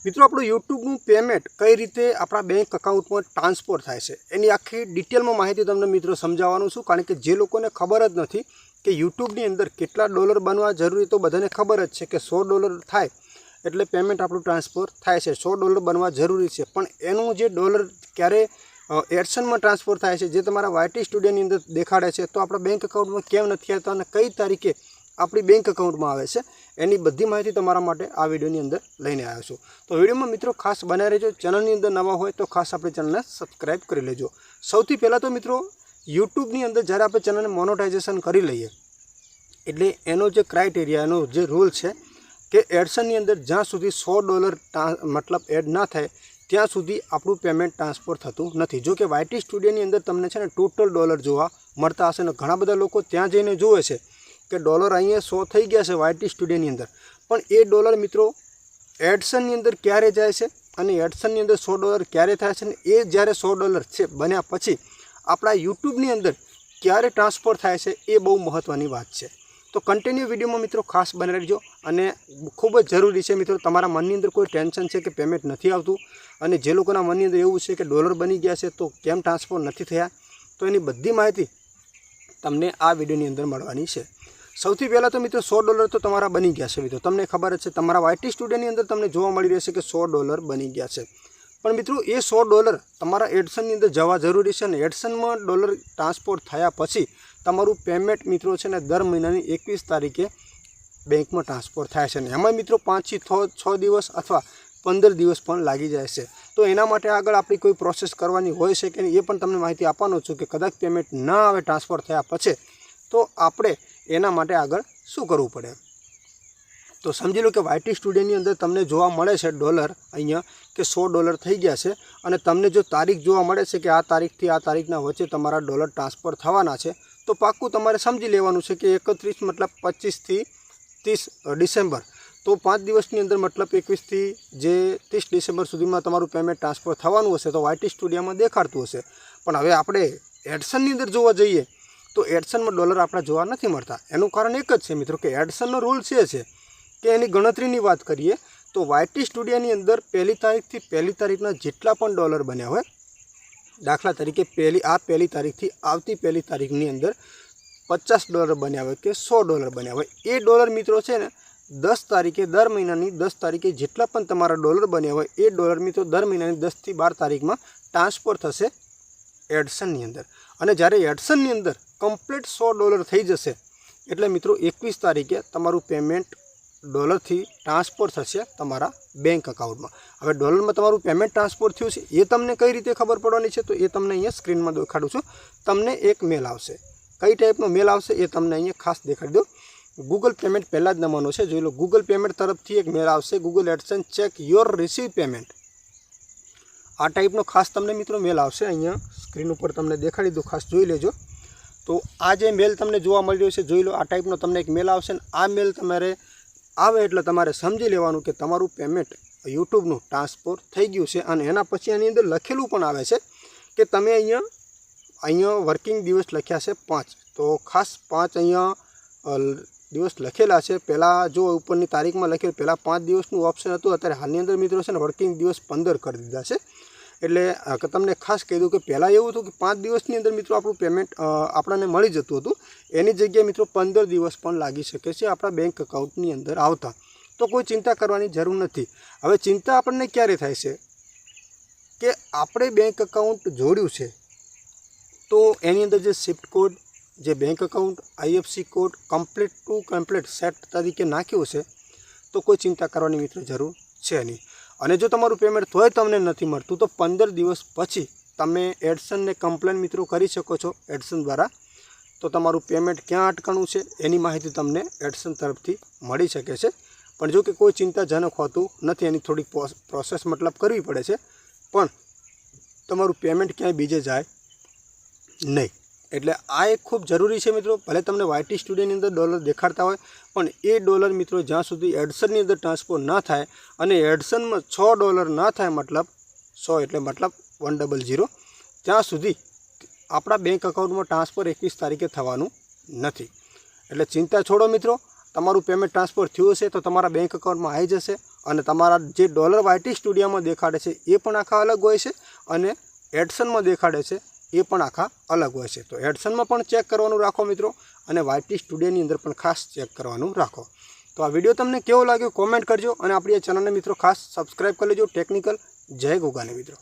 मित्रों આપણું યુટ્યુબનું પેમેન્ટ કઈ રીતે આપણા બેંક અકાઉન્ટમાં ટ્રાન્સફર થાય છે એની આખી ડિટેલમાં માહિતી તમને મિત્રો સમજાવવાનું છું, કારણ કે જે લોકોને ખબર જ નથી કે યુટ્યુબની અંદર કેટલા ડોલર બનવા જરૂરી, તો બધાને ખબર જ છે કે $100 થાય એટલે પેમેન્ટ આપણું ટ્રાન્સફર થાય છે, $100 બનવા જરૂરી છે। પણ એનું જે ડોલર ક્યારે એડસનમાં ટ્રાન્સફર થાય છે જે તમારા વાયટી સ્ટુડિયોની અંદર દેખાડે છે, તો આપણા બેંક અકાઉન્ટમાં કેમ નથી આવતા અને કઈ તારીખે આપણી બેંક અકાઉન્ટમાં આવે છે એની બધી માહિતી તમારા માટે આ વિડીયોની અંદર લઈને આવ્યો છું। તો વિડીયોમાં મિત્રો ખાસ બનાવી રહેજો। ચેનલની અંદર નવા હોય તો ખાસ આપણી ચેનલને સબસ્ક્રાઈબ કરી લેજો। સૌથી પહેલાં તો મિત્રો યુટ્યુબની અંદર જ્યારે આપણે ચેનલને મોનેટાઇઝેશન કરી લઈએ એટલે એનો જે ક્રાઇટેરિયા, એનો જે રૂલ છે કે એડસનની અંદર જ્યાં સુધી $100 મતલબ એડ ના થાય ત્યાં સુધી આપણું પેમેન્ટ ટ્રાન્સફર થતું નથી। જો કે વાયટી સ્ટુડિયોની અંદર તમને છે ને ટોટલ ડોલર જોવા મળતા હશે ને ઘણા બધા લોકો ત્યાં જઈને જોવે છે કે ડોલર અહીંયા 100 થઈ ગયા છે વાયટી સ્ટુડિયોની અંદર, પણ એ ડોલર મિત્રો એડસનની અંદર ક્યારે જાય છે અને એડસનની અંદર $100 ક્યારે થાય છે ને એ જ્યારે $100 છે બન્યા પછી આપણા યુટ્યુબની અંદર ક્યારે ટ્રાન્સફર થાય છે એ બહુ મહત્ત્વની વાત છે। તો કન્ટિન્યુ વિડીયોમાં મિત્રો ખાસ બને રહેજો અને ખૂબ જ જરૂરી છે મિત્રો, તમારા મનની અંદર કોઈ ટેન્શન છે કે પેમેન્ટ નથી આવતું અને જે લોકોના મનની અંદર એવું છે કે ડોલર બની ગયા છે તો કેમ ટ્રાન્સફર નથી થયા, તો એની બધી માહિતી તમને આ વિડીયોની અંદર મળવાની છે। સૌથી પહેલાં તો મિત્રો $100 તો તમારા બની ગયા છે મિત્રો, તમને ખબર જ છે તમારા વાયટી સ્ટુડિયોની અંદર તમને જોવા મળી રહેશે કે $100 બની ગયા છે। પણ મિત્રો એ $100 તમારા એડસનની અંદર જવા જરૂરી છે અને એડસનમાં ડોલર ટ્રાન્સફર થયા પછી તમારું પેમેન્ટ મિત્રો છે ને દર મહિનાની 21 તારીખે બેંકમાં ટ્રાન્સફર થાય છે ને એમાં મિત્રો 5 થી 6 દિવસ અથવા 15 દિવસ પણ લાગી જાય છે। તો એના માટે આગળ આપણી કોઈ પ્રોસેસ કરવાની હોય છે કે એ પણ તમને માહિતી આપવાનો છું કે કદાચ પેમેન્ટ ના આવે ટ્રાન્સફર થયા પછી તો આપણે એના માટે આગળ શું કરવું પડે। તો સમજી લો કે વાયટી સ્ટુડિયોની અંદર તમને જોવા મળે છે ડોલર અહીંયા કે $100 થઈ ગયા છે અને તમને જો તારીખ જોવા મળે છે કે આ તારીખથી આ તારીખના વચ્ચે તમારા ડોલર ટ્રાન્સફર થવાના છે, તો પાક્કું તમારે સમજી લેવાનું છે કે 31 મતલબ 25 થી 30 ડિસેમ્બર, તો 5 દિવસની અંદર મતલબ 21 થી જે 30 ડિસેમ્બર સુધીમાં તમારું પેમેન્ટ ટ્રાન્સફર થવાનું હશે તો વાયટી સ્ટુડિયોમાં દેખાડતું હશે। પણ હવે આપણે એડસનની અંદર જોવા જઈએ તો એડસનમાં ડોલર આપણા જોવા નથી મળતા। એનું કારણ એક જ છે મિત્રો કે એડસનનો રૂલ છે કે એની ગણતરીની વાત કરીએ તો વાયટી સ્ટુડિયોની અંદર 1 તારીખથી 1 તારીખના જેટલા પણ ડોલર બન્યા હોય, દાખલા તરીકે પહેલી તારીખથી આવતી 1 તારીખની અંદર $50 બન્યા હોય કે $100 બન્યા હોય, એ ડોલર મિત્રો છે ને 10 તારીખે દર મહિનાની 10 તારીખે જેટલા પણ તમારા ડોલર બન્યા હોય એ ડોલર મિત્રો દર મહિનાની 10 થી 12 તારીખમાં ટ્રાન્સફર થશે એડસનની અંદર। અને જ્યારે એડસનની અંદર કમ્પ્લીટ $100 થઈ જશે એટલે મિત્રો 21 તારીખે તમારું પેમેન્ટ ડોલરથી ટ્રાન્સફર થશે તમારા બેંક અકાઉન્ટમાં। હવે ડોલરમાં તમારું પેમેન્ટ ટ્રાન્સફર થયું છે એ તમને કઈ રીતે ખબર પડવાની છે, તો એ તમને અહીંયા સ્ક્રીનમાં દેખાડું છું। તમને એક મેલ આવશે, કઈ ટાઈપનો મેલ આવશે એ તમને અહીંયા ખાસ દેખાડી દો। ગૂગલ પેમેન્ટ પહેલાં જ નંબરનો છે, જોઈ લો ગૂગલ પેમેન્ટ તરફથી એક મેલ આવશે, Google AdSense check your receive payment, આ ટાઈપનો ખાસ તમને મિત્રો મેલ આવશે। અહીંયા સ્ક્રીન ઉપર તમને દેખાડી દો, ખાસ જોઈ લેજો। તો આ જે મેલ તમને જોવા મળી રહ્યો છે જોઈ લો, આ ટાઈપનો તમને એક મેલ આવશે ને આ મેલ તમારે આવે એટલે તમારે સમજી લેવાનું કે તમારું પેમેન્ટ યુટ્યુબનું ટ્રાન્સફર થઈ ગયું છે। અને એના પછી એની અંદર લખેલું પણ આવે છે કે તમે અહીંયા વર્કિંગ દિવસ લખ્યા છે 5, તો ખાસ 5 અહીંયા દિવસ લખેલા છે। પહેલાં જો ઉપરની તારીખમાં લખેલું પહેલાં 5 દિવસનું ઓપ્શન હતું, અત્યારે હાલની અંદર મિત્રો છે ને વર્કિંગ દિવસ 15 કરી દીધા છે। એટલે તમને ખાસ કહી દઉં કે પહેલાં એવું હતું કે 5 દિવસની અંદર મિત્રો આપણું પેમેન્ટ આપણને મળી જતું હતું, એની જગ્યાએ મિત્રો 15 દિવસ પણ લાગી શકે છે આપણા બેંક અકાઉન્ટની અંદર આવતા। તો કોઈ ચિંતા કરવાની જરૂર નથી। હવે ચિંતા આપણને ક્યારે થાય છે કે આપણે બેંક અકાઉન્ટ જોડ્યું છે તો એની અંદર જે શિફ્ટ કોડ, જે bank account IFSC code complete set તરીકે નાખ્યું છે તો કોઈ ચિંતા કરવાની મિત્રો જરૂર છે નહીં। અને જો તમારું પેમેન્ટ તોય તમને નથી મળતું તો 15 દિવસ પછી તમે એડસનને કમ્પ્લેન મિત્રો કરી શકો છો એડસન દ્વારા, તો તમારું પેમેન્ટ ક્યાં અટકણું છે એની માહિતી તમને એડસન તરફથી મળી શકે છે। પણ જો કે કોઈ ચિંતાજનક હોતું નથી, એની થોડીક પ્રોસેસ મતલબ કરવી પડે છે, પણ તમારું પેમેન્ટ ક્યાંય બીજે જાય નહીં। એટલે આ એક ખૂબ જરૂરી છે મિત્રો। ભલે તમને વાયટી સ્ટુડિયોની અંદર ડોલર દેખાડતા હોય પણ એ ડોલર મિત્રો જ્યાં સુધી એડસનની અંદર ટ્રાન્સફર ના થાય અને એડસનમાં $6 ના થાય, મતલબ 100 એટલે મતલબ 100, ત્યાં સુધી આપણા બેંક અકાઉન્ટમાં ટ્રાન્સફર 21 તારીખે થવાનું નથી। એટલે ચિંતા છોડો મિત્રો, તમારું પેમેન્ટ ટ્રાન્સફર થયું હશે તો તમારા બેંક અકાઉન્ટમાં આવી જશે અને તમારા જે ડોલર YT સ્ટુડિયોમાં દેખાડે છે એ પણ આખા અલગ હોય છે અને એડસનમાં દેખાડે છે એ પણ આખા અલગ હોય છે. તો એડસનમાં પણ ચેક કરવાનું રાખો મિત્રો અને YT સ્ટુડિયોની અંદર પણ ખાસ ચેક કરવાનું રાખો. તો આ વિડીયો તમને કેવો લાગ્યો કોમેન્ટ કરજો અને આપણી આ ચેનલને મિત્રો ખાસ સબસ્ક્રાઈબ કરી લેજો. ટેકનિકલ જય ગોગાને મિત્રો.